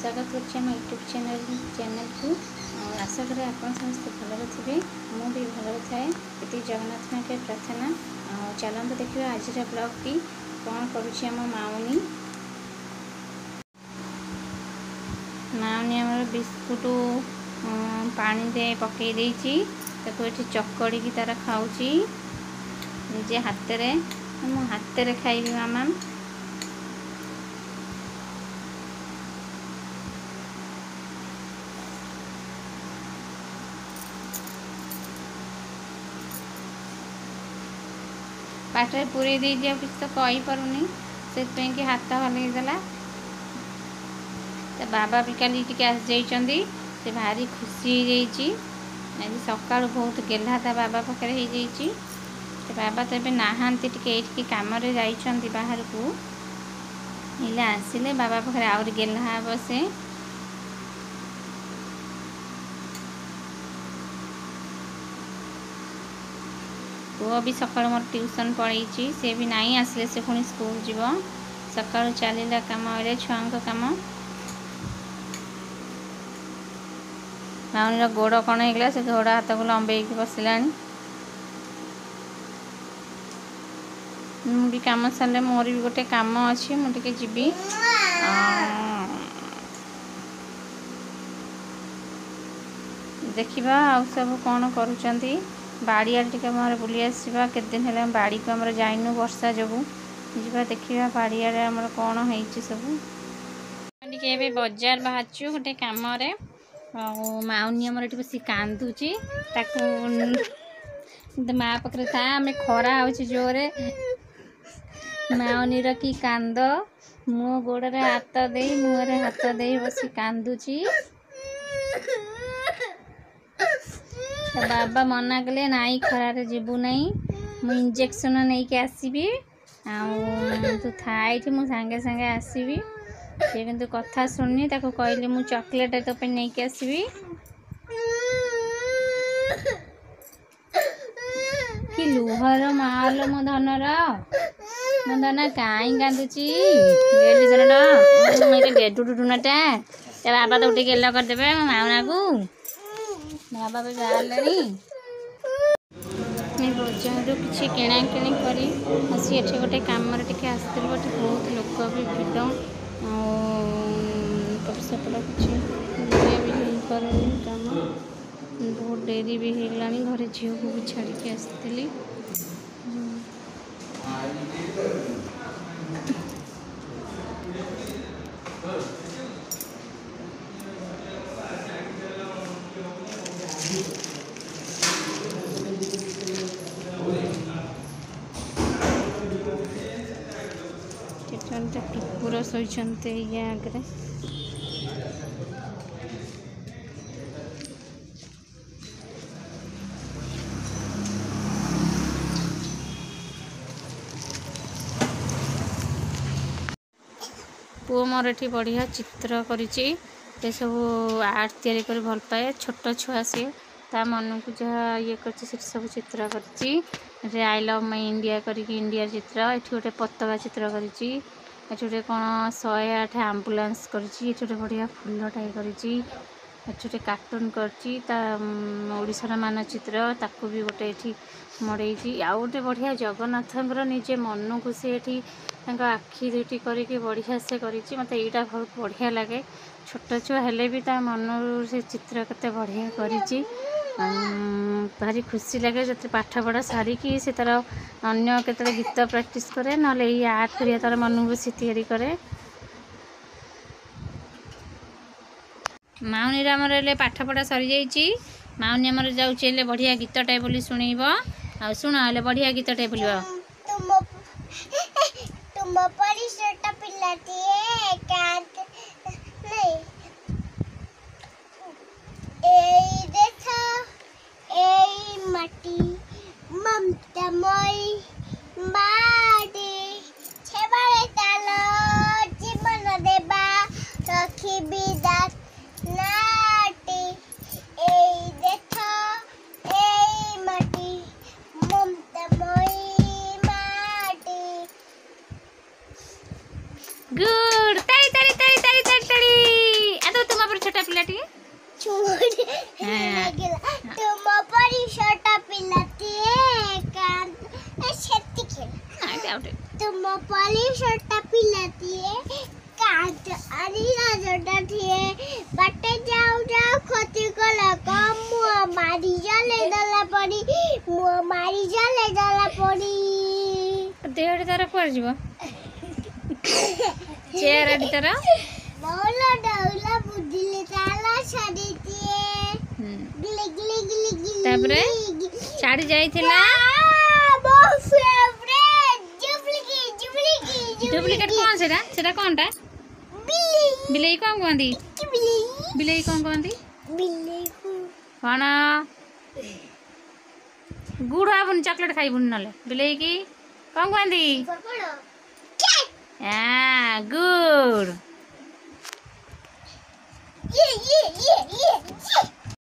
स्वागत कर YouTube channel को आशा करें आप समस्त भल थे मुझे भल थाए ये जगन्नाथ के प्रार्थना। चलते देखिए आज ब्लॉग टी कौन करुँची आम माउनी आम बिस्कुट पानी दे पकई देती चकड़ी की तार खाऊँची निजे हाथ में खाइबी मामा। पाटे पूरे दे दिया किसी तो कही पारुनी से कि हाथ हलईदेला। तो बाबा भी कल टी आस से भारी खुशी हो सका बहुत गेला था बाबा पाखे हो बाबा तो नहांती टे कम जाइछंती बाहर को इले आसिले बाबा पाखे आउरी गेला हे से। पुआ भी सकाल मोर ट्यूशन पढ़ी सी भी नहीं आसिले से पुणी स्कूल जीव सकाल चलला कम छुआ कम। माउनी गोड़ कण होगा से गोड़ हाथ को लंबे बसला भी कम सारे मोर भी गोटे कम अच्छी मुझे जीवी देखा आउ सब कौन करुँच बाड़ियार टी बुली आसवा के दिन है बाड़ी को आम जाइनु वर्षा जो जा देखा बाड़ियार आमर कौन हो सब टे बजार बाहर गोटे कम माउनी आमर ये बस कांदुची माँ पाखे था आम खरा हो जोरे माउनी की कांद मो गोड़े हाथ दे मुहरे हाथ दे बस कांदुची। तो बाबा मना कले नाई खरारे जीवु नहीं मु इंजेक्शन नहीं के आसबी तू थाई मु सांगे सांगे आसबी सी किंतु कथा सुननी ताको कहली मु चॉकलेट तो पे नहीं के आसबी कि लुहर माल मो धनर मो धन कहीं कांदुची गेली धन गेटुटुनाटा बाबा तो उठे गेल करदेवे माउना को बाबा भी बाहर बजार किसी किणा किणी करी आसी एठे गोटे कम टे आसती बहुत लोक भी भिड़ सेपट किसी भी कर कम बहुत डेरी भी होगा घरे झील को भी छाड़ी आसती। टुकुर शोचते ये आगे पुओ मोर ये बढ़िया चित्र करी सब आर्ट तैयारी कर भल पाए छोट छुआ सी ता मन को जहाँ ये कर सब चित्र कर आई लव माई इंडिया करके इंडिया चित्र ये गोटे पताका चित्र करी गोटे कौन 108 आम्बुलांस कर बढ़िया फूल टाइप कर कार्टून करशार मानचित्र ताकू भी गोटे ये मड़े आउ गोटे बढ़िया जगन्नाथ निजे मन को सी आखि दुटी करके बढ़िया से करी मत यहाँ बहुत बढ़िया लगे छोट छुआ हेले भी ता मन से चित्र केते बढ़िया करी भारी खुशी लगे जो पाठ पढ़ा सारिकी से तार अन्य केतले गीत प्रैक्टिस करे ना ये आर्ट करिया तार मन को सी तैयारी करे। माउनी आमर पाठ पढ़ा सरी जाइए माउनी आमर जाऊे बढ़िया गीतटे बोली शुणब आ शुण हेले बढ़िया गीतटे बोल माटी ममता मई बाडे छेबारे ताल जीवन देबा रखी विदात नाटी ए देख ए माटी ममता मई माटी गुड ताली ताली ताली ताली ताली ताली छोटा पिलाटी छोड़ हाँ। तुम परी छोटा पिलाती शेती खेल तुम परी छोटा पिलाती काट अनिला छोटा थिए बटे जाऊ जाऊ खती कला कम मुआ मारी जाले दला पड़ी मुआ मारी जाले दला पड़ी देहटे तार कुआर जीव चेयर आदि तार मौला डाउला बुझिले ताला छाड़ी दिए गिली गिली गिली गिली तापरे छाड़ी जाइथिला मो फेवरेट डुप्लीकेट डुप्लीकेट कौन सेटा कोनटा बिल्ली बिलेई कौन कहंदी बिल्ली बिलेई कौन कहंदी बिल्ली को कौन गुड़ आबुन चॉकलेट खाइबुन नले बिलेई की कौन कहंदी पकड़ो हां गुड ये